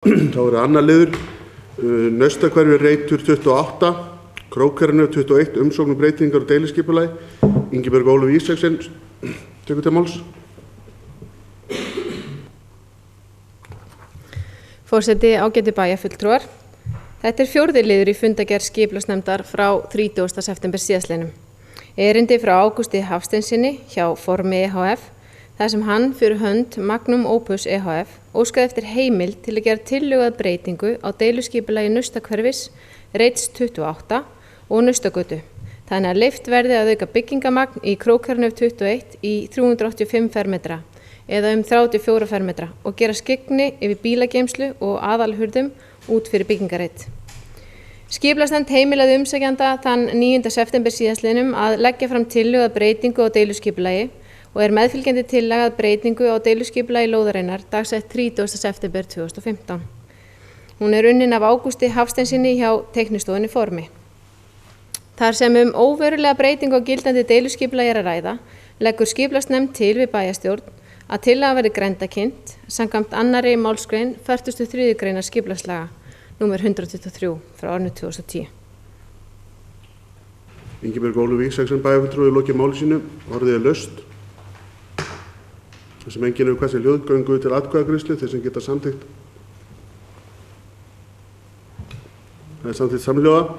Þá annar liður, Naustahverfi Reitur 28, Krókernöf 21, umsókn breytingar og deiliskipulagi. Ingibjörg Ólöf Ísaksen tekur til máls. Forseti, ágætu bæjarfulltrúar. Þetta fjórði liður í fundargerð skipulagsnefndar frá 30. september síðastliðnum. Erindi frá Ágústi Hafsteinssyni hjá Formi EHF, þar sem hann fyrir hönd Magnum Opus EHF óskaði eftir heimild til að gera tillögu að breytingu á deiluskipulagi Naustahverfis Reits 28 og Naustagötu, þannig að leyft verði að auka byggingamagn í Krókernöf 21 í 385 fermetra eða 34 fermetra og gera skyggni yfir bílageymslu og aðalhurðum út fyrir byggingareit. Skipulagsnefnd heimilaði umsækjanda þann 9. september síðastliðnum að leggja fram tillögu að breytingu á deiluskipulagi og meðfylgjandi tillaga að breytingu á deiluskipulagi lóðarinnar dagsett 30. september 2015. Hún unnin af Ágústi Hafsteinssyni hjá teiknistofunni Formi. Þar sem óverulega breytingu á gildandi deiluskipulagi að ræða, leggur skipulagsnefnd til við bæjarstjórn að tillaga verði grenndarkynnt samkvæmt 2. málsgrein 43. greinar skipulagslaga nr. 123 frá árinu 2010. Ingibjörg Ólöf Ísaksen bæjarfulltrúi lokið máli sínu, orðið laust. Þar sem enginn hefur hvessi hljóð, göngu til atkvæðagreiðslu, þeir sem geta samþykkt. Það samþykkt samhljóða.